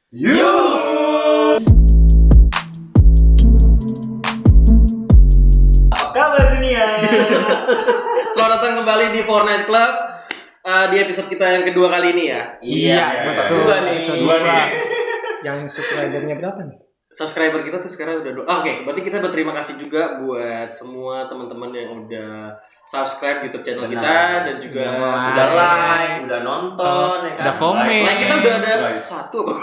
Apa kabar dunia? Selamat datang kembali di Fortnite Club di episode kita yang kedua kali ini ya. Iya, episode betul. dua nih. Episode Dua dua. nih. Yang subscribernya berapa nih? Subscriber kita tuh sekarang udah Oke, berarti kita berterima kasih juga buat semua teman-teman yang udah subscribe YouTube channel kita dan juga Udah sudah like, udah nonton, ya kan? Udah komen. like kita udah ada Like. 1 apa?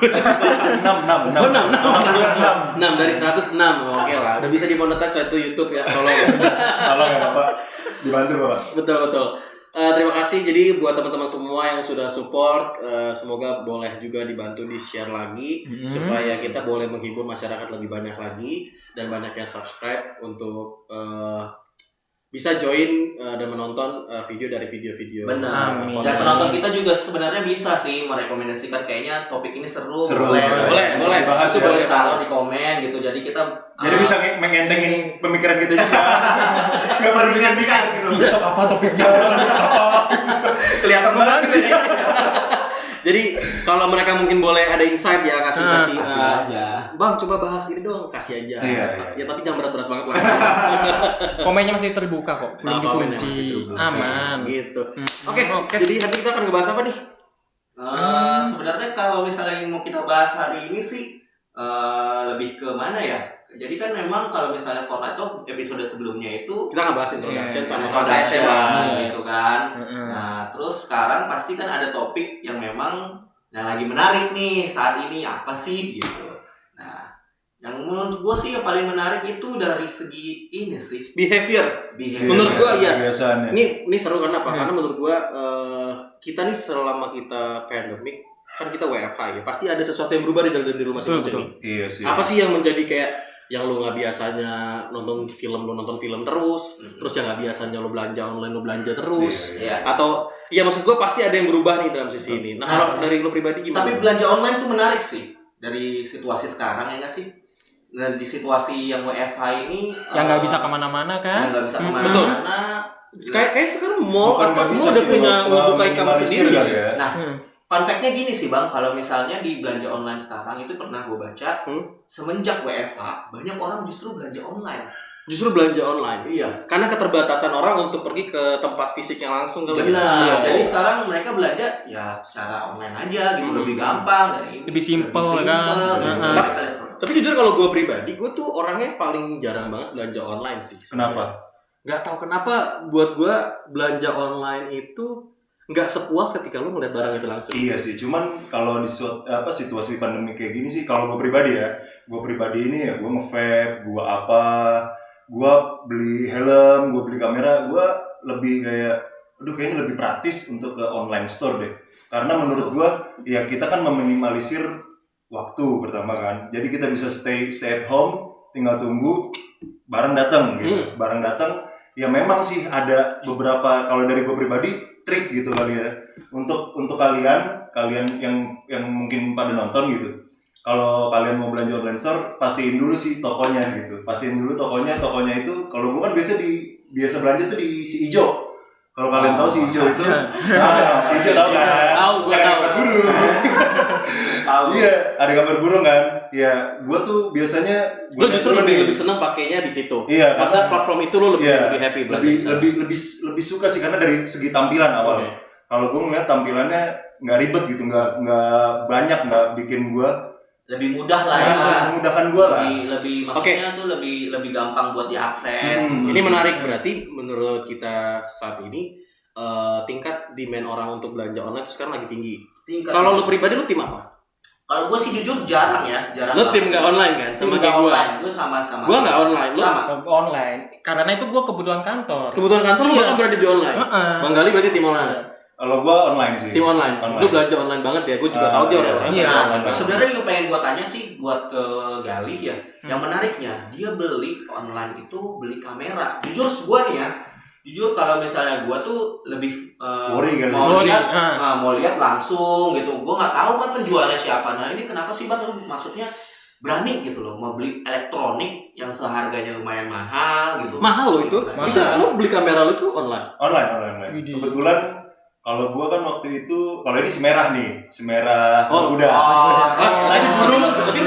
6 6 dari 106. Oke lah, udah bisa dimonetize suatu YouTube ya, tolong. Tolong ya Bapak, dibantu Bapak. Betul. Terima kasih jadi buat teman-teman semua yang sudah support, semoga boleh juga dibantu di-share lagi supaya kita boleh menghibur masyarakat lebih banyak lagi dan banyak yang subscribe untuk bisa join dan menonton video dari video-video. Benar. Amin. Dan penonton kita juga sebenarnya bisa sih merekomendasikan kayaknya topik ini seru. Boleh. Bahas Itu boleh boleh. taruh di komen gitu. Jadi kita Jadi bisa mengentengin pemikiran kita juga. Gak perlu mikir gitu. Besok apa topiknya? Besok apa? kelihatan banget gitu ya. Jadi kalau mereka mungkin boleh ada insight ya kasih Kasih aja. Bang coba bahas ini dong, kasih aja. Iya. Ya tapi jangan berat-berat banget lah. Komennya masih terbuka kok, belum Komennya masih dikunci. terbuka. Aman. Gitu. Oke. Jadi hari ini kita akan ngebahas apa nih? Sebenarnya kalau misalnya yang mau kita bahas hari ini sih lebih ke mana ya? Jadi kan memang kalau misalnya Fortnite tuh episode sebelumnya itu Kita ngebahas introduction sama Introduction, fase SMA. gitu kan. Heeh. Nah, terus sekarang pasti kan ada topik yang memang yang lagi menarik nih saat ini apa sih gitu. Nah, yang menurut gue sih yang paling menarik itu dari segi ini sih Behavior. behavior. Menurut gua iya. Kebiasaannya. Ini seru karena apa? Karena menurut gua kita nih selama kita pandemic kan kita WFH ya, pasti ada sesuatu yang berubah di dalam diri lu masing-masing. Betul. Iya sih. Apa sih yang menjadi kayak yang lu nggak biasanya nonton film terus, terus yang nggak biasanya lu belanja online lu belanja terus, Iya. atau ya maksud gua pasti ada yang berubah nih dalam sisi ini. Nah kalau dari lu pribadi gimana? Tapi belanja online tuh menarik sih dari situasi sekarang ya nggak sih? Dan di situasi yang WFH ini Yang nggak bisa kemana-mana yang kan? nggak bisa Betul. kemana-mana. kayak sekarang mall Bukan apa nggak semua bisa udah sih, punya Bang. buka e-commerce Minimalisir sendiri kali ya. Nah, fun fact-nya gini sih Bang, kalau misalnya di belanja online sekarang itu pernah gue baca, semenjak WFH banyak orang justru belanja online. Justru belanja online. Iya. Karena keterbatasan orang untuk pergi ke tempat fisik yang langsung kali. Benar. Ya. Jadi sekarang mereka belanja ya secara online aja gitu, lebih gampang dan ini Lebih simple, kan? Tapi jujur kalau gue pribadi, gue tuh orangnya paling jarang banget belanja online sih. Kenapa? Gak tau kenapa buat gue belanja online itu nggak sepuas ketika lu ngeliat barang itu langsung. Iya sih. Cuman kalau di situasi pandemi kayak gini sih, kalau gue pribadi ini ya gue nge-vape, gue apa, gue beli helm, gue beli kamera, gue lebih kayak, aduh kayaknya lebih praktis untuk ke online store deh. Karena menurut gue, ya kita kan meminimalisir waktu pertama kan. Jadi kita bisa stay at home, tinggal tunggu barang datang gitu. Barang datang, ya memang sih ada beberapa, kalau dari gue pribadi trik gitu kali ya. Untuk kalian yang mungkin pada nonton gitu. Kalau kalian mau belanja online store, pastiin dulu sih tokonya gitu. Pastiin dulu tokonya itu kalau gue kan biasa belanja tuh di Si Ijo. Kalau kalian tahu Si Ijo itu, Si Ijo tahu kan? Tahu, gua tahu. Gambar burung. Iya, ada gambar burung kan? Ya, gue tuh biasanya Lu justru lebih seneng pakainya di situ. Iya, Masa karena- platform itu lu lebih happy belanja di sana. lebih suka sih karena dari segi tampilan awal. Oke. Kalau gue ngeliat tampilannya nggak ribet gitu, nggak banyak, nggak bikin gue lebih mudah lah ya. memudahkan gue lah. Lebih maksudnya tuh lebih gampang buat diakses gitu. Ini menarik berarti menurut kita saat ini tingkat demand orang untuk belanja online itu sekarang lagi tinggi. Kalau lu pribadi lu tim apa? Kalau gue sih jujur jarang. Lu tim nggak online kan? Sama kayak gua. Gue sama. Gua nggak online. Lu Sama. Online. Karena itu gue kebutuhan kantor. kebutuhan kantor lu Iya. bahkan berada di online. Heeh. Bang Gali berarti tim online. Kalau gue online sih. Tim online. Lu belanja online banget ya. Gua juga tahu dia orang-orang iya. belanja online banget. Sebenarnya yang pengen gue tanya sih buat ke Galih ya. Yang menariknya dia beli online itu beli kamera. Jujur gue nih ya. Jujur kalau misalnya gue tuh lebih Worry kan? mau Worry, lihat ah. mau lihat langsung gitu. Gue nggak tahu kan penjualnya siapa. Nah ini kenapa sih Bang lu maksudnya berani gitu loh mau beli elektronik yang seharganya lumayan mahal gitu. Mahal lo itu. Mahal. Itu lu beli kamera lu tuh online. Online. Widih. Kebetulan kalau gue kan waktu itu, kalau ini Semerah nih, Semerah Oh, Garuda. oh, Lagi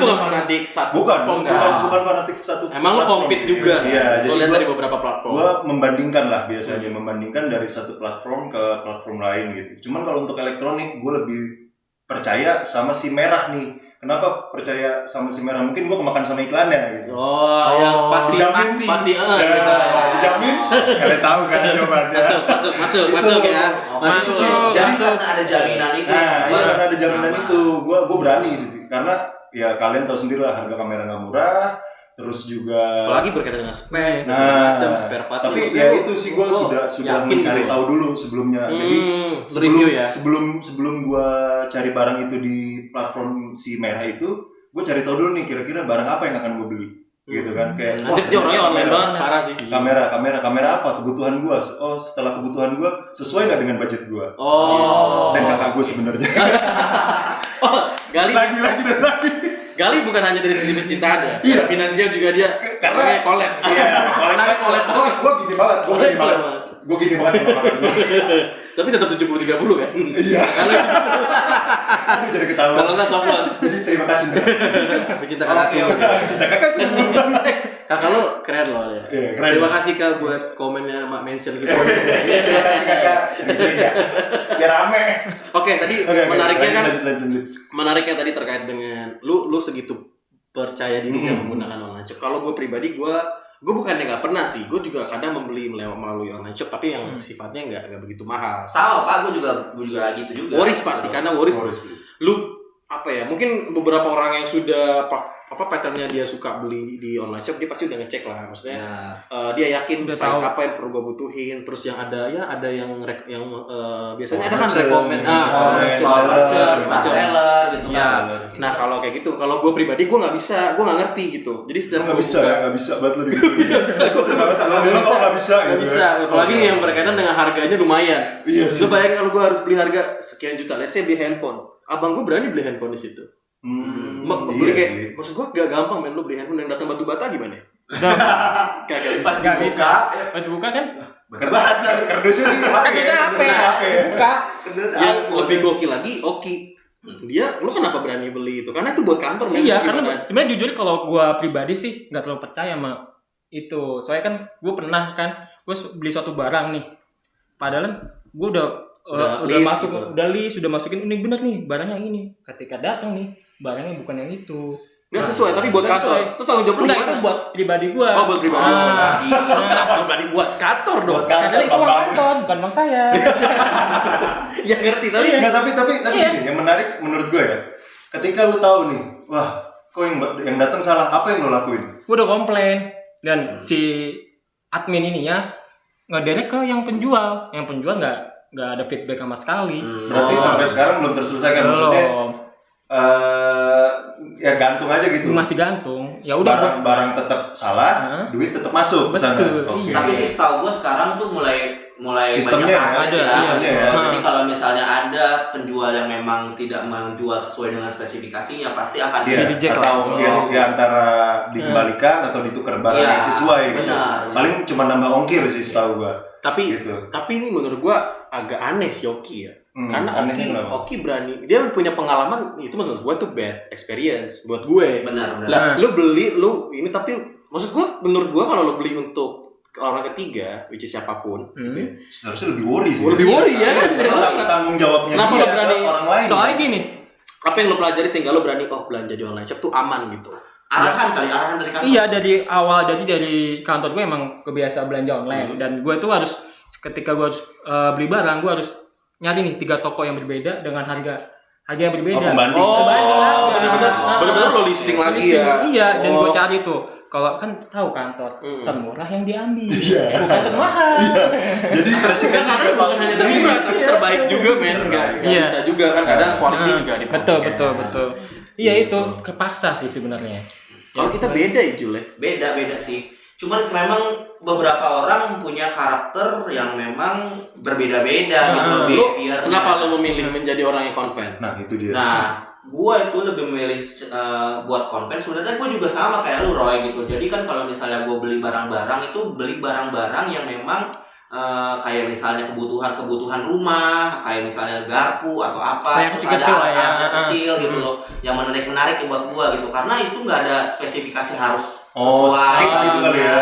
bukan fanatik satu platform bukan fanatik satu emang lo platform compete sih. juga. Iya, Lo lihat dari beberapa platform. Gua membandingkan lah biasanya, membandingkan dari satu platform ke platform lain gitu. Cuman kalau untuk elektronik, gue lebih percaya sama si merah nih. Kenapa percaya sama si merah? Mungkin gue kemakan sama iklannya gitu. Yang pasti Dijamin. pasti Ya, gitu. dijamin. Kalian tahu kan jawabannya. Masuk ya. Masuk. Jadi karena ada jaminan itu. Nah, iya karena ada jaminan Aman. itu, gue berani sih. Karena ya kalian tahu sendiri lah harga kamera nggak murah, terus juga. Apalagi berkaitan dengan spek, Nah, segala macam spare part. tapi Maksudnya ya lo- itu sih gue lo sudah yakin mencari gitu. tahu dulu sebelumnya. Jadi review ya. sebelum gue cari barang itu di platform si merah itu, gue cari tahu dulu nih kira-kira barang apa yang akan gue beli, gitu kan? Kayak Anjir dia orangnya online kamera. banget, parah sih. Kamera apa kebutuhan gue? Oh, setelah kebutuhan gue sesuai nggak dengan budget gue? Oh. Dan kakak gue sebenarnya. Oh, Gali lagi. Gali bukan hanya dari sisi percintaan ya. Iya. Finansial juga dia. Karena- orangnya collab. Iya, Orangnya collab. gue gini banget, gue gini banget sama kakak gue. Tapi tetap 70-30 kan? Iya. Kalau Aduh, jadi ketahuan. kalau nggak soft launch, Jadi terima kasih. pecinta kakakku. Cinta kakak. Kakak lo keren loh ya. Iya, keren. Terima kasih Kak buat komennya mak mention gitu. Iya, terima kasih kakak. Sering-sering ya. Biar rame. Oke, tadi Oke, menariknya kan lanjut. menariknya tadi terkait dengan lu segitu percaya diri yang menggunakan online shop. Kalau gue pribadi gue bukannya nggak pernah sih, gue juga kadang membeli melalui online shop tapi yang sifatnya nggak begitu mahal. Sama Pak, gue juga gitu juga. Waris pasti karena waris lu apa ya, mungkin beberapa orang yang sudah patternnya dia suka beli di online shop, dia pasti udah ngecek lah, maksudnya Nah, dia yakin Udah size tahu. apa yang perlu gue butuhin, terus yang ada yang biasanya ada Oh, kan merchant. rekomend smart seller gitu Ya. kan. Nah kalau kayak gitu, kalau gue pribadi gue nggak ngerti gitu. Jadi setiap Nggak gua bisa buka- ya, nggak bisa banget lu gitu. Nggak bisa. Nggak bisa, apalagi yang berkaitan dengan harganya lumayan. Iya sih. Lu bayangin kalau gue harus beli harga sekian juta, let's say beli handphone. Abang gue berani beli handphone di situ. Beli Iya kayak, sih. maksud gue gak gampang men, lu beli handphone yang datang batu bata gimana? Udah, Kagak bisa. Pas Nggak dibuka, pas buka kan Kardusnya sih HP. kardusnya HP. Buka. Yang lebih gokil lagi, Oki. Dia, lu kenapa berani beli itu? Karena itu buat kantor men. Iya, Gimana? karena sebenarnya jujur kalau gua pribadi sih nggak terlalu percaya sama itu. Soalnya kan gua pernah kan, gua beli suatu barang nih. Padahal gua udah list masuk, gitu. udah list, sudah masukin ini bener nih barangnya ini. Ketika datang nih, barangnya bukan yang itu. Nggak sesuai, tapi buat Nggak kantor. sesuai. Terus tanggung jawab lu Enggak, itu gimana? buat pribadi gua. Oh, buat pribadi. Ah. Terus kenapa lu berani buat kantor dong? Karena itu uang kantor, bukan uang saya. Ya ngerti, tapi Iya. Nggak, tapi Iya. gini, yang menarik menurut gue ya, ketika lu tahu nih, wah, kok yang datang salah, apa yang lu lakuin? Gua udah komplain dan si admin ini ya ngedirect ke yang penjual nggak ada feedback sama sekali. Berarti sampai sekarang belum terselesaikan, maksudnya Belum. ya gantung aja gitu. Masih gantung. Ya udah Barang tetap salah, Hah? duit tetap masuk ke sana. Betul, Oke. iya. Tapi sih setahu gue sekarang tuh mulai Sistemnya banyak ya, banget ada, sistemnya ya. Jadi kalau misalnya ada penjual yang memang tidak menjual sesuai dengan spesifikasinya, pasti akan Iya, reject atau lah. ya antara dikembalikan atau ditukar barang Iya, yang sesuai gitu. benar. Paling cuma nambah ongkir sih setahu gua. tapi Gitu. ini menurut gua agak aneh si Oki ya. Karena anehnya kenapa? Oki berani, dia punya pengalaman itu menurut gue tuh bad experience buat gue. benar. Lah, lu beli ini tapi maksud gue menurut gue kalau lu beli untuk orang ketiga, which is siapapun, gitu ya. Harusnya lebih worry sih. Lebih worry ya. Tanggung jawabnya Kenapa dia lo berani? ke orang lain. Soalnya gini, Apa yang lu pelajari sehingga lu berani belanja di online shop tuh aman gitu? Arahan dari kantor. iya dari awal dari kantor gue emang kebiasa belanja online dan gue tuh harus ketika gue harus beli barang gue harus nyari nih 3 toko yang berbeda dengan harga yang berbeda. Pembanding. Bener-bener lo listing lagi ya. Iya, dan gue cari tuh. Kalau kan tahu kantor termurah yang diambil, bukan termahal. Jadi presiden Kadang bukan hanya termurah, tapi terbaik juga men. Nggak Iya. bisa juga kan kadang quality juga diperhatikan. Betul. Iya itu kepaksa sih sebenarnya. Kalau kita beda ya Jul ya. Beda sih. Cuman memang beberapa orang punya karakter yang memang berbeda-beda gitu loh behavior. Kenapa lo memilih menjadi orang yang konven? Nah, itu dia. Nah, gua itu lebih memilih buat konven. Sebenarnya gua juga sama kayak lu Roy gitu. Jadi kan kalau misalnya gua beli barang-barang itu beli barang-barang yang memang kayak misalnya kebutuhan rumah, kayak misalnya garpu atau apa, Kayak terus kecil-kecil ada lah ya. alat-alat kecil gitu loh, yang menarik buat gua gitu, karena itu nggak ada spesifikasi harus sesuai fit gitu kali ya,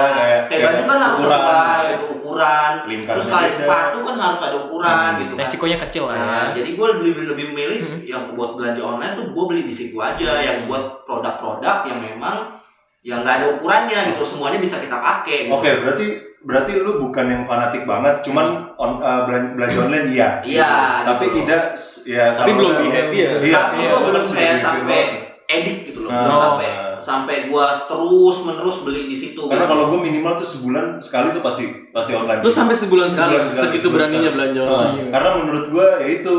kayak baju kan harus ukuran. sesuai gitu, ukuran, Lingkaran terus kayak beda. sepatu kan harus ada ukuran gitu kan. Resikonya kecil lah ya. Nah, jadi gue lebih memilih yang buat belanja online tuh gue beli di situ aja, yang buat produk-produk yang memang yang nggak ada ukurannya gitu, semuanya bisa kita pakai. Gitu. Oke, berarti lu bukan yang fanatik banget, cuman belanja online iya. Iya. Tapi gitu. tidak ya. Tapi kalau belum udah- behavior. Iya. Tapi gue belum kayak sampai edik gitu loh, belum sampai gue terus menerus beli di situ. Karena gitu. kalau gue minimal tuh sebulan sekali tuh pasti online. Lu sampai sebulan sekali, segitu sebulan beraninya sekali. belanja Nah, online. karena menurut gue ya itu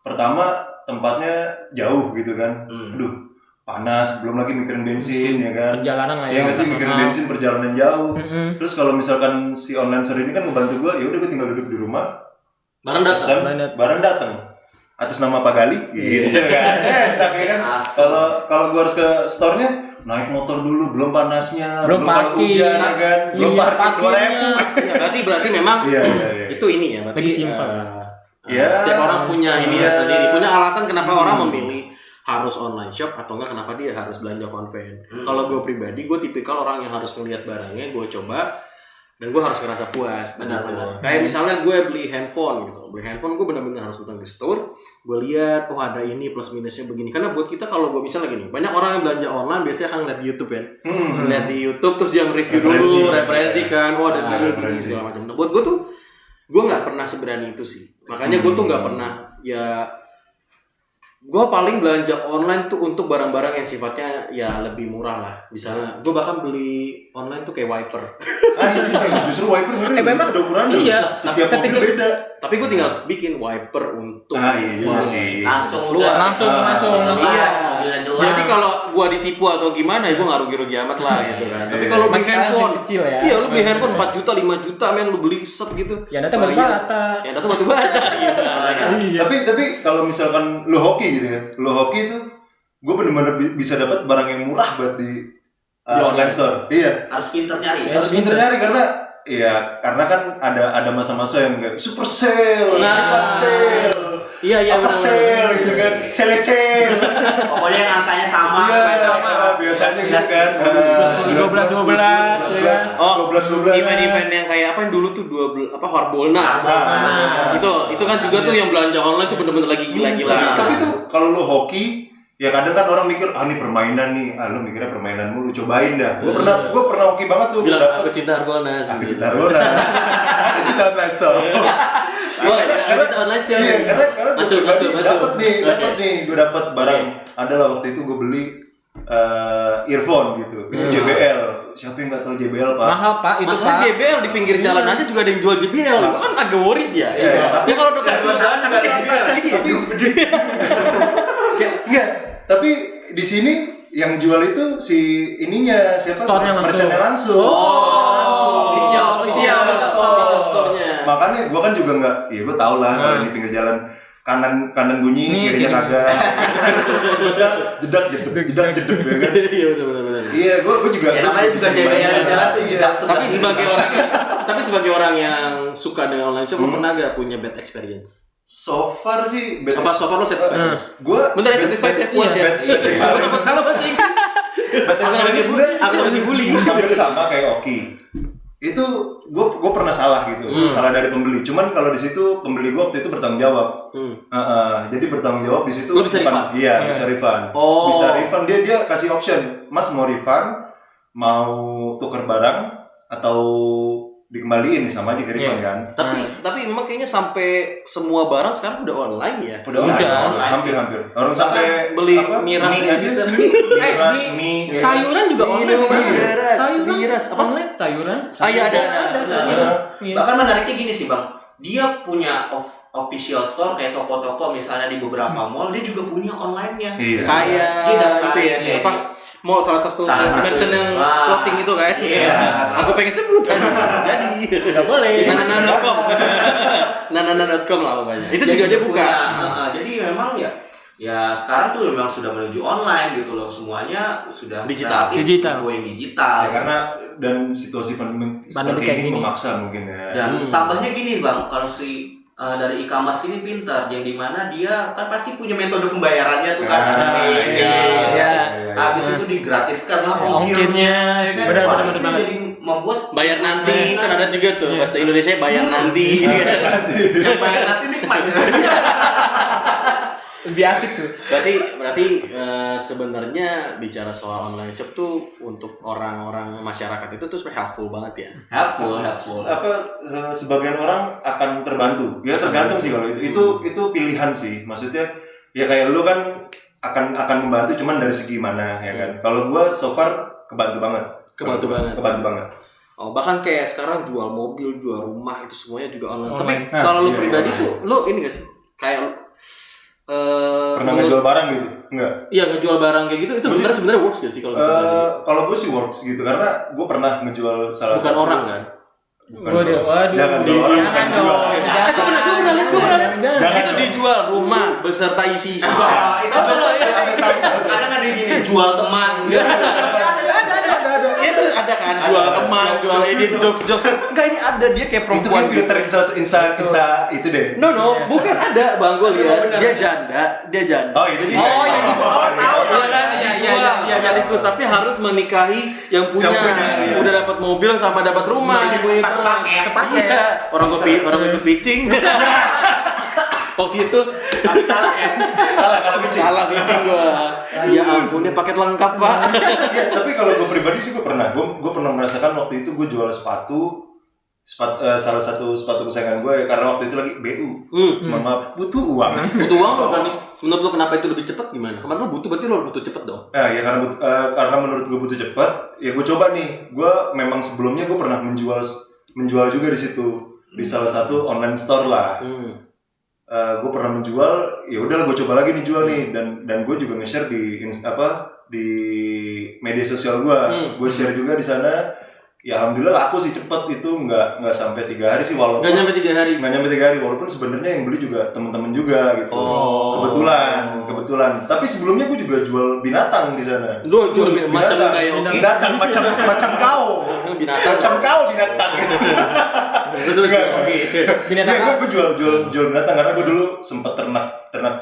pertama tempatnya jauh gitu kan. Aduh, panas, belum lagi mikirin bensin ya kan. Perjalanan lah Ya nggak sih mikirin nasional. bensin, perjalanan jauh. Mm-mm. Terus kalau misalkan si online store ini kan ngebantu gue, ya udah gue tinggal duduk di rumah, Barang datang. pesan, barang datang atas nama Pak Gali, gitu kan. Enak ya kan. Asik. Kalau gue harus ke store-nya naik motor dulu, belum panasnya, Belum kalau parkir. hujan ya kan, belum Iya, parkir 2.000. Ya, berarti memang Iya. itu ini ya, berarti Lebih simpel. Ya. setiap orang punya ini ya Iya. sendiri, punya alasan kenapa orang memilih harus online shop atau enggak, kenapa dia harus belanja konven. Kalau gue pribadi, gue tipikal orang yang harus ngelihat barangnya, gue coba dan gue harus ngerasa puas. Benar-benar. Kayak misalnya gue beli handphone gitu, gue benar-benar harus datang ke store, gue lihat oh ada ini plus minusnya begini. Karena buat kita kalau gue misalnya gini, banyak orang yang belanja online biasanya kan ngeliat di YouTube ya, ngeliat di YouTube terus dia nge-review dulu, referensi kan, oh ada gini referensi. segala macam. Nah, buat gue tuh gue nggak pernah seberani itu sih, makanya gue tuh nggak pernah ya. Gue paling belanja online tuh untuk barang-barang yang sifatnya ya lebih murah lah. Misalnya gue bahkan beli online tuh kayak wiper. Justru wiper ngeri, memang itu ada ukurannya. iya. Setiap mobil Ketika- beda. Tapi gue tinggal bikin wiper untuk Iya juga phone. sih. langsung Luas. udah Langsung. Iya, mobilnya jelas. Jadi kalau gue ditipu atau gimana, gue nggak rugi-rugi amat lah gitu kan. Tapi Iya. kalau beli Mas sekarang handphone, masih kecil ya. iya lu beli handphone 4 juta, 5 juta, men lu beli set gitu. Ya datang batu Bayar. bata. Ya datang batu bata. Iya. Tapi kalau misalkan lo hoki gitu ya, lo hoki itu gue bener-bener bisa dapat barang yang murah buat di Di online store. Iya. harus pinter nyari. Ya, Harus pinter nyari karena kan ada masa-masa yang kayak super sale, Nah. apa sale, Iya apa sale gitu kan, sale. Pokoknya yang angkanya sama. Iya, sama. biasanya gitu kan. 12. Oh, 12. event-event yang kayak apa yang dulu tuh Harbolnas. Itu kan juga tuh yang belanja online tuh bener-bener lagi gila-gilaan. Tapi tuh kalau lo hoki, ya kadang kan orang mikir ini permainan nih, lo mikirnya permainan mulu, cobain dah. Gue pernah hoki banget tuh. Bilang dapet- aku cinta Harbolnas. Aku cinta Rona. Aku cinta Naso. Wah, aku cinta online shop. Iya, karena Masuk. dapat nih, gue dapat barang. Adalah waktu itu gue beli earphone gitu. Itu JBL. Siapa yang nggak tahu JBL, Pak? Mahal Pak itu Masa Pak. JBL di pinggir jalan aja juga ada yang jual JBL. Itu kan agak worries ya. Iya, Tapi kalau dokter jalan juga ada JBL. Tapi enggak, tapi di sini yang jual itu si ininya siapa? Store-nya langsung. Merchant-nya langsung. official store-nya. Makanya gua kan juga enggak, ya gua tau lah kalau di pinggir jalan kanan bunyi, kirinya kagak. Sebentar jedak jedep ya kan. Iya benar. Iya, gua juga. Ya namanya juga JBL di jalan tuh jedak sebelah. Tapi sebagai orang yang suka dengan online shop, lo pernah gak punya bad experience? So far sih So far lo satisfied terus? gua Bentar ya satisfied ya puas ya. Aku takut salah bahasa Inggris. Aku takut dibully. Hampir sama kayak Oki. Itu gue pernah salah gitu, salah dari pembeli. Cuman kalau di situ pembeli gue waktu itu bertanggung jawab. Jadi bertanggung jawab di situ. Lo bisa refund? Iya, bisa refund. Oh. Bisa refund. Dia kasih option, Mas mau refund, mau tuker barang atau dikembaliin nih, sama aja ke refund kan. Tapi memang kayaknya sampai semua barang sekarang udah online ya. Udah online, hampir. Orang sampai beli apa, miras mie aja aja. miras. Mie. Sayuran juga online. Miras apa? Online sayuran. Iya ada. sayuran. Iya. Bahkan menariknya gini sih Bang, dia punya official store kayak toko-toko misalnya di beberapa mall, dia juga punya online-nya. Iya. Kayak Dia daftar itu ya, kayak apa? Mau salah satu merchant yang Wah. clothing itu kan? Iya. Aku pengen sebutan. Jadi Nggak boleh. di nanana.com. nanana.com lah pokoknya. Itu juga dia buka. Jadi memang ya ya sekarang tuh memang sudah menuju online gitu loh, semuanya sudah Digital. relatif Digital. going digital. Ya karena dan situasi pandemi seperti kayak ini gini. memaksa mungkin ya. Dan tambahnya gini bang, kalau si dari e-commerce ini pintar, yang dimana dia kan pasti punya metode pembayarannya tuh kan. Habis itu digratiskan lah ongkirnya, ya kan? Benar, Wah, benar, itu benar. jadi membuat Bayar nanti kan ada juga tuh bahasa Indonesia bayar nanti. yang bayar nanti nikmat. Lebih asik tuh. Berarti sebenarnya bicara soal online shop tuh untuk orang-orang masyarakat itu tuh sebenarnya helpful banget ya. Helpful. Sebagian orang akan terbantu. Ya tergantung sih kalau itu. Itu pilihan sih. Maksudnya ya kayak lu kan akan membantu cuman dari segi mana ya kan. Kalau gua so far kebantu banget. Kebantu banget. Oh, bahkan kayak sekarang jual mobil, jual rumah itu semuanya juga online. Tapi Nah, kalau lu iya, pribadi iya. tuh lu ini gak sih? Kayak Pernah ngejual barang gitu? Enggak. Iya, ngejual barang kayak gitu itu sebenarnya works gak sih kalau pribadi? Kalau gue sih works gitu karena gue pernah ngejual salah Bukan satu orang kan? Waduh. Jangan dong, orang bukan Jangan jual. dong. Gue pernah lihat. Jangan Itu dong. dijual rumah beserta isi-isi. Wah, itu kadang ada gini jual teman. Itu ada kan jual teman, jual ini jokes. Enggak, ini ada dia kayak Itu kayak perempuan filter insa itu deh. No, bukan ada Bang, gue lihat. Dia janda. Oh itu dia. Oh, iya. Dia kan dijual sekaligus tapi harus menikahi yang punya. Iya. Udah dapat mobil sama dapat rumah. Satu paket. Iya, orang ikut pitching. Waktu itu kalah pitching gua. Ya ampun, dia paket lengkap, Pak. Iya, tapi kalau gue pribadi sih gue pernah merasakan waktu itu gue jual sepatu, salah satu sepatu kesayangan gue karena waktu itu lagi BU. Mohon maaf, butuh uang. Butuh uang loh kan. Menurut lo kenapa itu lebih cepat gimana? Kemarin lo berarti lo butuh cepet dong. Ya karena menurut gue butuh cepat, ya gue coba nih. Gue memang sebelumnya gue pernah menjual juga di situ di salah satu online store lah. Gue pernah menjual, ya udahlah gue coba lagi nih jual nih dan gue juga nge-share di media sosial gue. Gue share juga di sana. Ya alhamdulillah laku sih cepet itu nggak sampai 3 hari sih walaupun Nggak nyampe 3 hari. nggak nyampe 3 hari walaupun sebenarnya yang beli juga teman-teman juga gitu. Kebetulan. Tapi sebelumnya gue juga jual binatang di sana. Lo jual macam kayak oke. Binatang macam kau. Binatang. Macam kau binatang. Terus lo oke. Binatang Iya, gue jual binatang karena gue dulu sempat ternak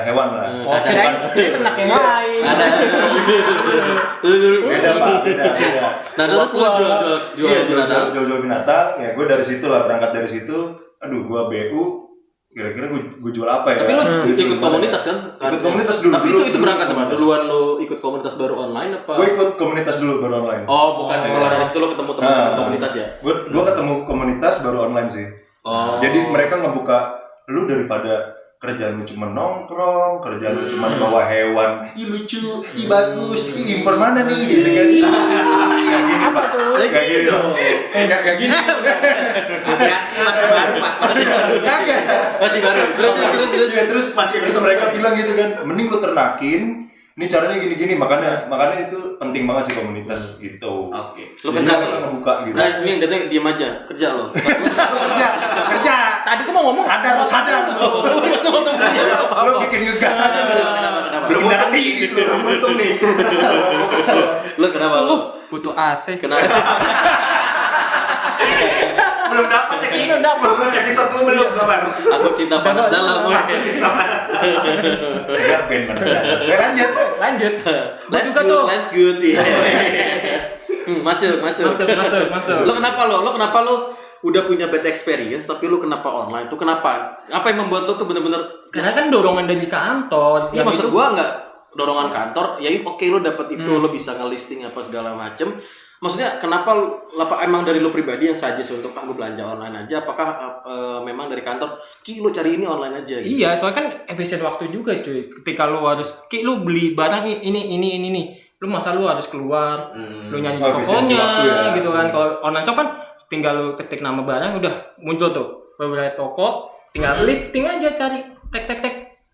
hewan lah. Oh, kirain ternak yang lain. Ada. Beda pak, beda. Nah terus lo jual Iya, binatang. jual binatang. Ya gue dari situ lah, berangkat dari situ. Aduh, gue BU. Kira-kira gue jual apa ya? Tapi lo Gua jual ikut gimana? komunitas kan? Ikut komunitas dulu. Tapi itu berangkat apa? Duluan lo ikut komunitas baru online apa? Gue ikut komunitas dulu baru online. Oh, bukan setelah dari situ lo ketemu teman-teman komunitas ya? Gue ketemu komunitas baru online sih. Oh. Jadi mereka ngebuka lu daripada kerjaan lu cuma nongkrong, kerjaan lu cuma bawa hewan, ih lucu, ih bagus, ih impor mana nih gitu kan. Kayak gini pak, kayak gini dong. Kayak gini. Masih baru pak. Kagak. Masih baru. Terus. Ya, terus mereka bilang gitu kan, mending lu ternakin. Ini caranya gini-gini, makanya itu penting banget sih komunitas gitu. Oke. Lo Jadi kerja mereka ngebuka gitu. Nah, ini yang datang diam aja, kerja lo. kerja. Tadi gua mau ngomong Sadar lo. Lo bikin ngegas aja. Kenapa? Belum ngerti gitu. Untung nih. Kesel. Lo kenapa lo? butuh AC. Kenapa? Belum dapat ya Ki. Belum episode 2 belum kelar. Aku cinta panas dalam. Ya ben manusia. Lanjut. Let's good. Masuk. Masuk. Lo kenapa lo udah punya bad experience tapi lo kenapa online tuh kenapa? Apa yang membuat lo tuh bener-bener Karena kan dorongan dari kantor. Iya Yang maksud itu- gua nggak dorongan kantor ya oke lo dapet itu lo bisa ngelisting apa segala macem. Maksudnya kenapa emang dari lo pribadi yang suggest untuk gue belanja online aja apakah memang dari kantor Ki lo cari ini online aja gitu? Iya, soalnya kan efisien waktu juga cuy. Ketika lu harus lu beli barang ini nih. Lu masa lu harus keluar, lu nyanyi di efisiensi tokonya waktu ya. gitu kan. Kalau online shop kan tinggal lu ketik nama barang udah muncul tuh beberapa toko, tinggal lifting aja cari tek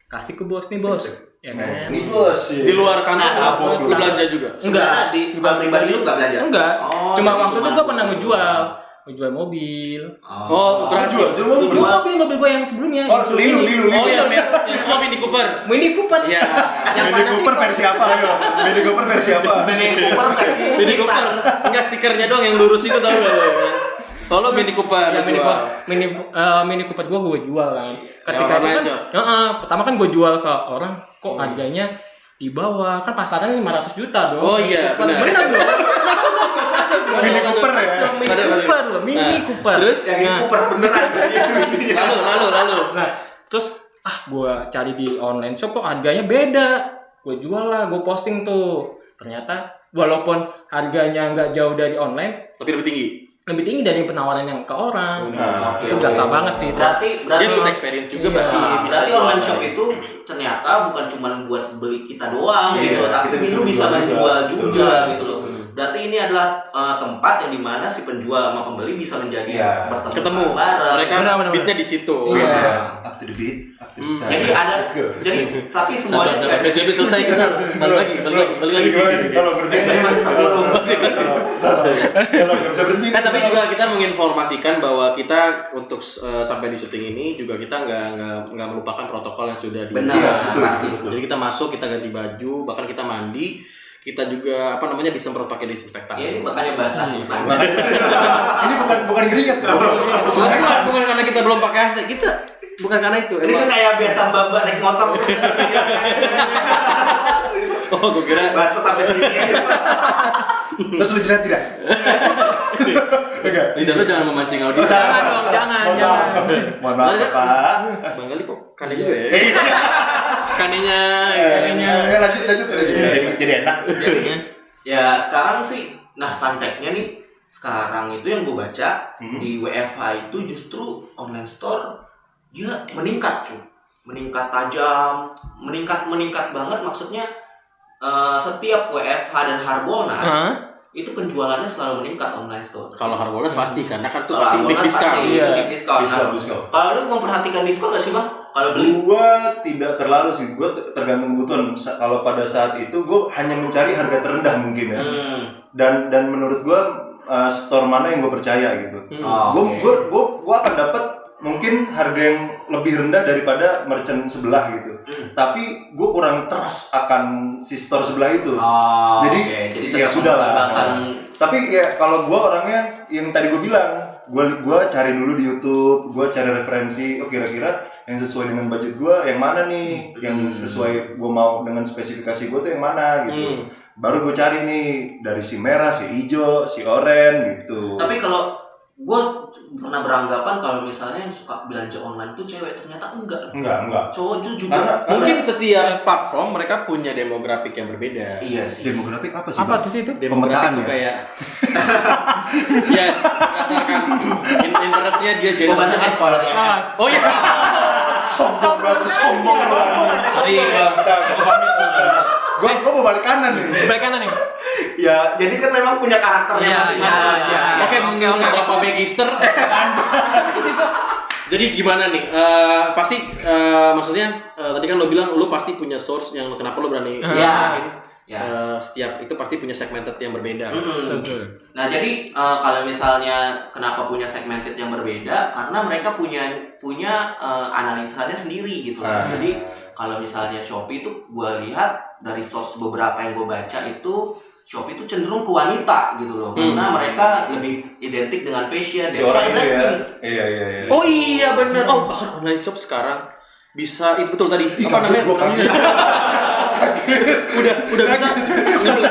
kasih ke bos nih bos. Ya kan? Ini bos. Di luar kantor lo belanja juga? Enggak. Di pribadi lu nggak belanja? Enggak. Oh, Cuma jadi waktu itu cuma gua pernah ngejual. jual mobil. Oh, berhasil. Jual Mobil gue yang sebelumnya. Oh, Lilu. Oh ya, oh Mini Cooper. Mini Cooper. Iya. Yang Mini mana sih? Cooper versi apa ayo? Mini Cooper versi apa? Mini Cooper versi Mini Cooper. Enggak stikernya doang yang lurus itu tahu enggak lo? Oh, lo Mini Cooper. Ya, jual. Mini Cooper gue jual kan. Ketika Yang itu online kan, shop? pertama kan gue jual ke orang, kok harganya di bawah, kan pasaran 500 juta dong. Oh iya, benar. Benar dong. Mini Cooper ya. Mini Cooper loh, Mini Cooper. Terus yang ini Cooper beneran. lalu. Nah, terus gue cari di online shop kok harganya beda. Gue jual lah, gue posting tuh. Ternyata walaupun harganya nggak jauh dari online, tapi lebih tinggi. lebih tinggi dari penawaran yang ke orang. Nah, Itu berasa banget sih. Berarti Dia butuh experience juga Iya. berarti bisa berarti jual. online shop itu ternyata bukan cuma buat beli kita doang Iya, gitu, tapi kita bisa itu bisa jual menjual juga. juga Betul. gitu loh. Berarti ini adalah tempat yang dimana si penjual sama pembeli bisa menjadi Iya. Ketemu. bareng. Mereka Benar. beatnya di situ. Iya. Up to the beat, up to the style. Jadi ada, Let's go. jadi tapi semuanya Sampai PSBB selesai kita balik lagi. Gimana nih? Kalau berhenti SBM masih terkurung. Kalau nggak bisa berhenti. Tapi juga kita menginformasikan bahwa kita untuk sampai di syuting ini juga kita nggak melupakan protokol yang sudah di. Benar, Iya, betul, pasti. betul. Jadi kita masuk, kita ganti baju, bahkan kita mandi, kita juga disemprot pakai disinfektan. Ya, ini makanya basah. Ini bukan keringat. Bukan karena kita belum pakai AC, kita bukan karena itu. Ini kan kayak biasa mbak-mbak naik motor. Oh, gue kira Basah sampai sini. Terus lu jilat tidak? Enggak. lidah lo jangan memancing audiens. Jangan dong, jangan. Mohon maaf, Pak. Bang Gali kok kane juga ya? Kanenya. Lanjut. Jadi enak. Jadi ya sekarang sih, nah fun fact-nya nih, sekarang itu yang gue baca di WFH itu justru online store dia meningkat cuy, meningkat tajam, meningkat banget. Maksudnya setiap WFH dan Harbolnas itu penjualannya selalu meningkat online store. Kalau Harbolnas pasti karena kan tuh Kalau pasti big Harbolnas discount. pasti Iya. big discount. Nah, Diskon. kalau lu memperhatikan diskon gak sih bang? Kalau beli? Gua tidak terlalu sih, gua tergantung kebutuhan. Kalau pada saat itu gua hanya mencari harga terendah mungkin ya. Dan menurut gua store mana yang gua percaya gitu. Oh, Gua akan dapat mungkin harga yang lebih rendah daripada merchant sebelah gitu. Tapi gua kurang trust akan si store sebelah itu. Oh, Jadi, oke. ya tetap sudah lah. mempertimbangkan- Tapi ya kalau gua orangnya yang tadi gua bilang, gua cari dulu di YouTube, gua cari referensi, oh kira-kira yang sesuai dengan budget gua yang mana nih, yang sesuai gua mau dengan spesifikasi gua tuh yang mana gitu. Baru gua cari nih dari si merah, si hijau, si oranye gitu. Tapi kalau gue pernah beranggapan kalau misalnya yang suka belanja online tuh cewek, ternyata enggak. Enggak. Cowok tuh juga. Karena Mungkin setiap platform mereka punya demografik yang berbeda. Iya sih. demografik apa sih? Apa Bang? tuh sih itu? Demografik Pemetaan tuh ya? kayak ya berdasarkan interestnya dia Gue bantu jadi follow ya. oh iya Sombong banget, sombong banget. sorry Gua mau balik kanan nih. Balik kanan nih. Ya, jadi kan memang punya karakternya Iya, masing-masing. iya, iya. oke menurut Bapak Magister jadi gimana nih pasti maksudnya tadi kan lo bilang lo pasti punya source yang kenapa lo berani Iya. Ya. setiap itu pasti punya segmented yang berbeda. Nah, jadi kalau misalnya kenapa punya segmented yang berbeda? Karena mereka punya analisanya sendiri gitu. Jadi kalau misalnya Shopee itu gue lihat dari source beberapa yang gue baca itu Shopee itu cenderung ke wanita gitu loh. Karena mereka lebih identik dengan fashion. Si orang itu ya. Iya. Oh iya bener. Oh bahkan online shop sekarang bisa itu betul tadi. Ih, Apa namanya? gua kaget. Udah bisa. Sebelah.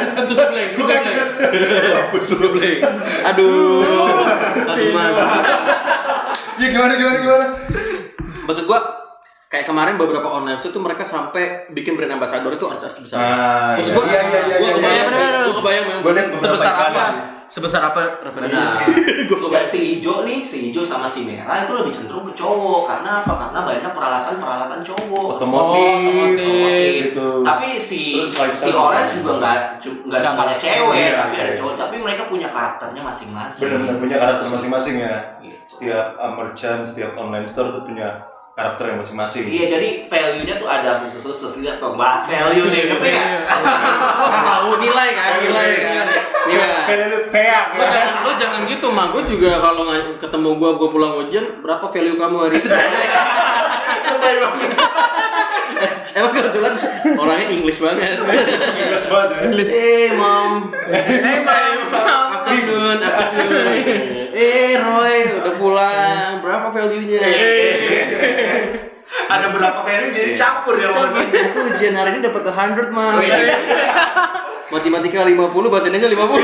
Aduh. Langsung masuk. Ya gimana? Maksud gua kayak kemarin beberapa online shop tuh mereka sampai bikin brand ambassador itu artis-artis besar. Maksud gua, gua kebayang memang Gua lihat beberapa sebesar iklan apa? sih. Sebesar apa referensinya Benar. sih? Gua Dan kebayang. si hijau sama si merah itu lebih cenderung ke cowok. Karena apa? Karena banyak peralatan cowok. Otomotif gitu. Tapi si Terus lifestyle orange juga nggak semuanya cewek, Iya, tapi iya. ada cowok. Tapi mereka punya karakternya masing-masing. Benar-benar punya karakter masing-masing ya. Gitu. Setiap merchant, setiap online store tuh punya karakter yang masing-masing. Iya, jadi value-nya tuh ada khusus-khusus. Lihat dong, bahas value nih, ngerti nggak? Tahu nilai kan? Iya. Value peak. Lo jangan gitu mah. Gue juga kalau ketemu gue pulang ujian, berapa value kamu hari ini? Emang kebetulan orangnya English banget. English banget ya. Hey mom. Afternoon. Roy udah pulang. Berapa value-nya? Ada berapa kayaknya jadi campur ya. Aku ujian hari ini dapat 100 mah. Matematika 50, bahasa Indonesia 50.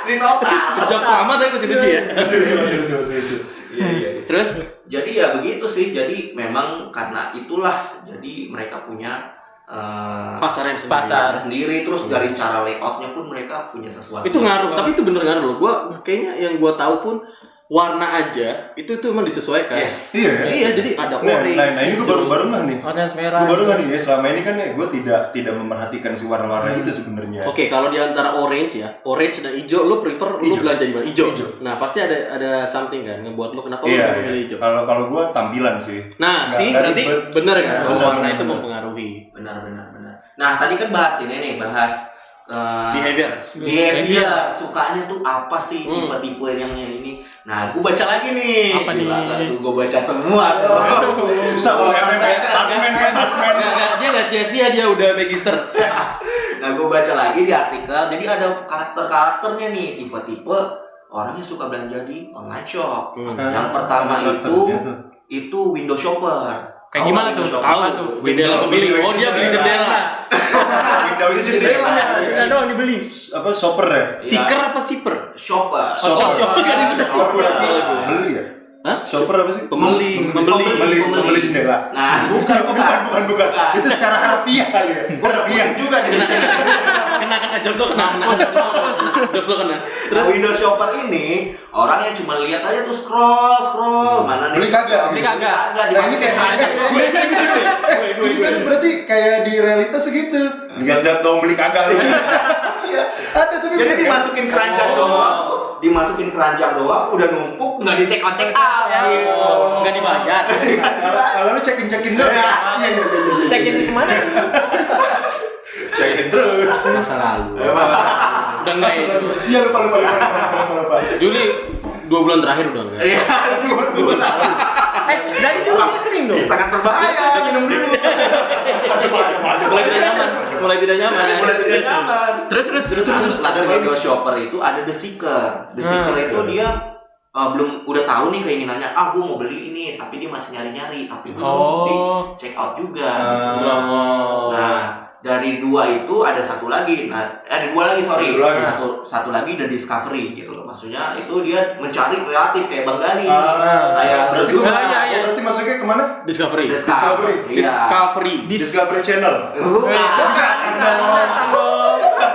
Di total. Jawab selamat tapi masih lucu ya. Masih lucu. Iya. Terus Jadi ya begitu sih. Jadi memang karena itulah jadi mereka punya pasar yang Pasar. sendiri terus dari cara layoutnya pun mereka punya sesuatu. itu ngaruh, tapi itu bener ngaruh loh. Gua kayaknya yang gua tahu pun warna aja itu emang disesuaikan. Yes. Iya ya. Iya, jadi ada Nah, orange. ini gue hijau. baru nggak nih. Orange merah. Gue baru nggak nih. Ya, selama ini kan ya gue tidak memperhatikan si warna-warna itu sebenarnya. Oke, kalau di antara orange dan hijau, lu prefer lu Hijau. belanja di mana? Hijau. Hijau. Nah, pasti ada something kan ngebuat lu kenapa lu Iya. memilih hijau. Kalau gue tampilan sih. Nah, Nggak, sih dari berarti bener kan bahwa Bener, warna bener, itu bener. mempengaruhi Benar. Nah tadi kan bahas ini nih bahas behavior. behavior sukanya tuh apa sih tipe-tipe yang ini. Nah gue baca lagi nih. Apa nih? Gue baca semua tuh. Susah kalau harus main. Nggak, dia nggak sia-sia dia udah magister. Nah gue baca lagi di artikel. Jadi ada karakternya nih tipe-tipe orang yang suka belanja di online shop. Yang pertama itu window shopper. Kayak gimana tuh? Tahu tuh? jendela pembeli. Oh, dia beli jendela. Window itu jendela. Bisa doang dibeli. Apa shopper ya? Seeker apa shipper? Shopper. Shopper kan itu. Shopper berarti beli ya? Hah? Shopper apa sih? Membeli jendela. Nah, Bukan. Itu secara harfiah kali ya. Harfiah juga nih. kena jokes lo kena. Jokes lo kena. Terus window shopper ini orang yang cuma lihat aja tuh scroll mana nih. Beli kagak. Beli kagak. Nah ini kayak ini kan berarti kayak di realitas segitu. Lihat dong beli kagak lu. Ada tapi Jadi dimasukin keranjang doang. Dimasukin keranjang doang udah numpuk nggak dicek out. Nggak dibayar. Kalau lu cekin doang. Iya. Cekin kemana? Cekin terus. Masa lalu. Udah enggak ya? Iya lupa. Juli 2 bulan terakhir udah enggak. Iya. Dari dulu saya sering dong. Sangat berbahaya minum dulu. Mulai tidak nyaman. Terus Langsung window shopper itu ada the seeker. The seeker itu dia belum udah tahu nih keinginannya, gue mau beli ini, tapi dia masih nyari-nyari, tapi belum di check out juga. Nah, dari dua itu ada satu lagi. Ada dua lagi, sorry. Satu lagi the discovery gitu loh. Maksudnya itu dia mencari kreatif kayak Bang Gali. Saya berarti masuknya kemana? Discovery. Discovery Channel.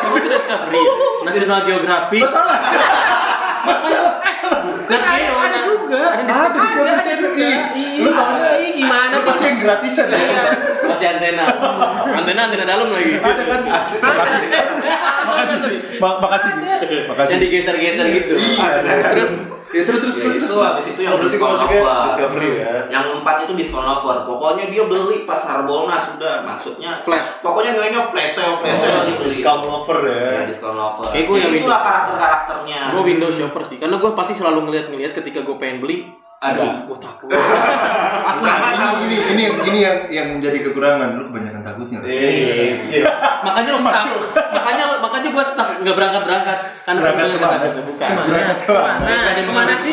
Kamu itu Discovery ya? National Geographic. Masalah. Bukan Ada juga. Ada Discovery Channel. Lu tahunya gimana lu pasti sih? yang gratisan ya. Masih antena dalam lagi. Ada kan? Makasih. Yang digeser-geser gitu. Terus. Itu habis itu yang berarti diskon masuknya offer. Discovery ya. Yang 4 itu diskon offer. Pokoknya dia beli pas Harbolnas sudah. Maksudnya Flash. Pokoknya nilainya flash sale Discount offer Ya, ya. diskon offer. Kayak gue yang Jadi itulah Windows. karakternya. Gue window shopper sih, karena gue pasti selalu ngeliat ketika gue pengen beli. Aduh. Gue takut. Ini yang menjadi kekurangan lu, kebanyakan takutnya. Makanya lo stuck. Makanya gue stuck nggak berangkat karena Berangkat gue kemana? takut bukan. Berangkat ke mana? Kemana sih?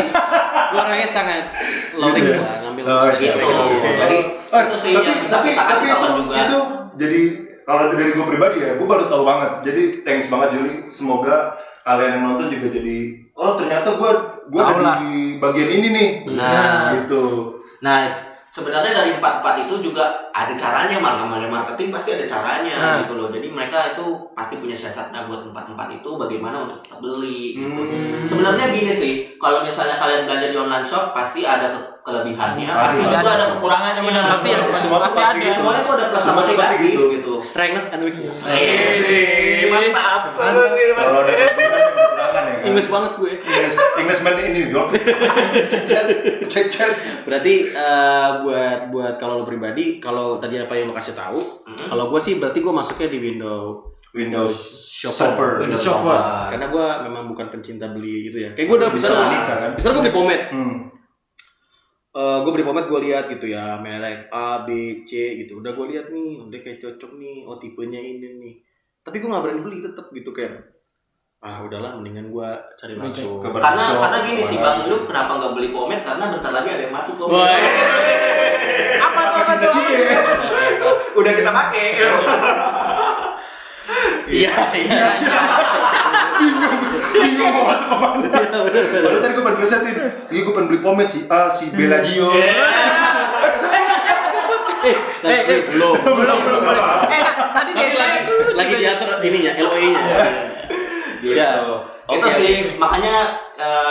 Gue orangnya sangat low risk lah ngambil. Gitu. Jadi itu sih yang bisa kita kasih tahu juga. Itu jadi kalau dari gue pribadi ya, gue baru tahu banget. Jadi thanks banget Juli. Semoga kalian yang nonton juga jadi ternyata gue ada di bagian ini nih. Nah, gitu. Nah, sebenarnya dari 4 itu juga ada caranya, namanya marketing pasti ada caranya gitu loh. Jadi mereka itu pasti punya siasatnya buat 4 itu bagaimana untuk kita beli gitu. Sebenarnya gini sih, kalau misalnya kalian belanja di online shop pasti ada kelebihannya, Pasti pasti ada kekurangannya, benar. pasti ada. Semua Pasti pasti ada. Semuanya tuh ada plus Semua sama tuh pasti negatif gitu. gitu. Strengths and weakness. Mantap. Kalau ada kelebihan dan kekurangan ya kan. English banget gue. Englishman in New York. Cek. Berarti buat kalau lo pribadi, kalau tadi apa yang lo kasih tahu, kalau gue sih berarti gue masuknya di Windows Shopper. Window Shopper. Karena gue memang bukan pencinta beli gitu ya. Kayak gue udah Bisa misalnya wanita kan. gue beli pomade. Hmm. Gue beli pomade, gue lihat gitu ya, merek A, B, C gitu. Udah gue lihat nih, udah kayak cocok nih, oh tipenya ini nih. Tapi gue nggak berani beli tetap gitu kayak. Udahlah, mendingan gue cari langsung. Ke barbershop. Karena gini sih Bang, lu kenapa nggak beli pomade? Karena bentar lagi ada yang masuk kok. Wah. Apa Cinta tuh? sih ya. Udah kita pakai. Iya. Bingung mau masuk ke mana. Padahal tadi gue baru ngeliatin. Iya gue pengen beli pomade si A, si Bellagio. Belum. Tadi Tapi lagi diatur ininya, LOE-nya. Gitu. Ya. Itu Oke. sih makanya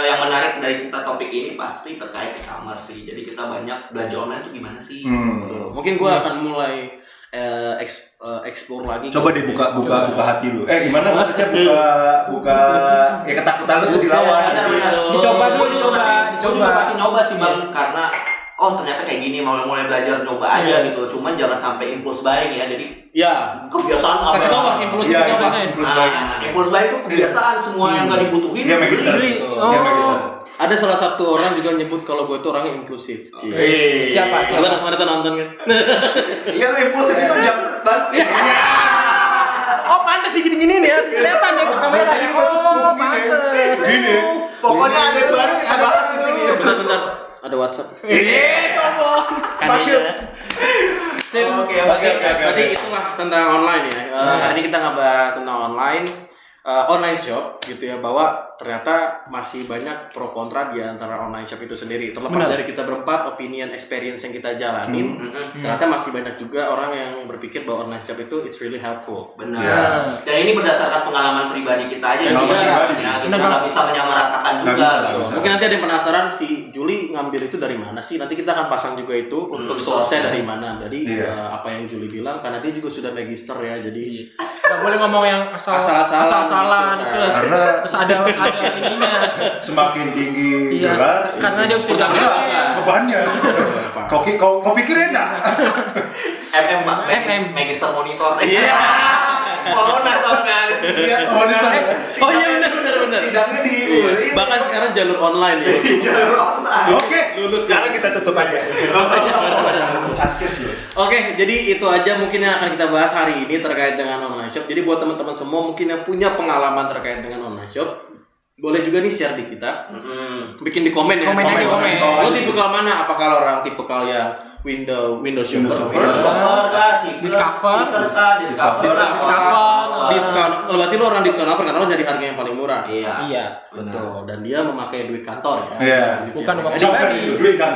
yang menarik dari kita topik ini pasti terkait e-commerce sih. Jadi kita banyak belanja online itu gimana sih? Betul. Mungkin gue akan mulai explore lagi. Coba deh buka hati lu. Gimana maksudnya buka ya ketakutan lu tuh dilawan. Benar-benar. Dicoba dulu, Gua juga dicoba. pasti nyoba sih Bang, karena ternyata kayak gini, mulai belajar nyoba aja gitu. Cuman jangan sampai impulse buying ya. Jadi Ya. kebiasaan apa? Kasih tau Bang, impulsif Iya, itu apa? Impulse buying itu kebiasaan semua yang nggak dibutuhin. Iya, Magister. Beli. Iya, Magister. Ada salah satu orang juga nyebut kalau gue tuh orangnya impulsif. Siapa? Mana tuh nonton kan? Iya, impulsif itu jam terbang. Oh, pantas digini-gini nih ya. Kelihatan deh ke kamera. Tadi pantas Oh, begini. pantas. Begini. Pokoknya ada yang baru kita bahas di sini. Bentar, ada WhatsApp. Sombong. Oke. Berarti itulah tentang online ya. Hari ini kita ngebahas tentang online shop gitu ya, bahwa ternyata masih banyak pro kontra di antara online shop itu sendiri. Terlepas dari kita berempat opinion experience yang kita jalanin, ternyata masih banyak juga orang yang berpikir bahwa online shop itu it's really helpful. Benar. Iya. Dan ini berdasarkan pengalaman pribadi kita aja sih. Pengalaman pribadi sih. Ya, kita nggak bisa menyamaratakan juga. Nggak bisa, gitu. nggak bisa. Mungkin nanti ada yang penasaran si Juli ngambil itu dari mana sih? Nanti kita akan pasang juga itu untuk source-nya dari mana. Jadi Iya. apa yang Juli bilang, karena dia juga sudah magister ya, jadi Gak boleh ngomong yang Asal-asalan asal-asalan gitu. itu. Karena Terus ada ininya. semakin tinggi Iya, gelar, karena dia sudah bebannya. Kau pikir enak? Pak. Magister monitor. Iya. Corona kan. Iya, monitor. oh iya benar. Sidangnya di Bahkan sekarang jalur online ya. jalur online. Oke, Lulus. sekarang kita tutup aja. Caskes ya. Oke, jadi itu aja mungkin yang akan kita bahas hari ini terkait dengan online shop. Jadi buat teman-teman semua mungkin yang punya pengalaman terkait dengan online shop, boleh juga nih share di kita. Bikin di komen ya. Komen aja, komen. Lo tipikal mana? Apakah lo orang tipikal yang window shopper? Shopper kah, Discover. Diskon. Lo berarti lo orang diskon over karena lo nyari harga yang paling murah. Iya. Iya. Betul. Dan dia memakai duit kantor ya. Iya. Gitu Bukan ya. uang Jadi, pribadi. Duit kan.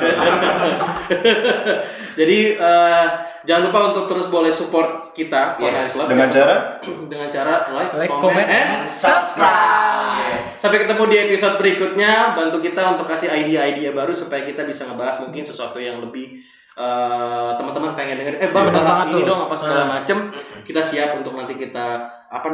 jadi jangan lupa untuk terus boleh support kita Yes. Club Dengan cara like, Like, comment, comment, and Subscribe. sampai ketemu di episode berikutnya. Bantu kita untuk kasih ide-ide baru supaya kita bisa ngebahas mungkin sesuatu yang lebih teman-teman pengen denger. Bang, Bener bahas banget ini tuh. dong apa segala macem. Kita siap untuk nanti kita apa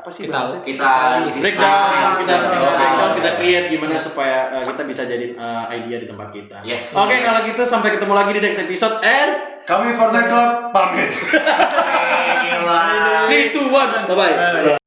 sih Kita bahasanya? kita breakdown, kita breakdown. breakdown, kita create gimana supaya kita bisa jadi idea di tempat kita. Yes. Oke, kalau gitu sampai ketemu lagi di next episode and kami Fortnite Club pamit. 3, 2, 1, bye bye.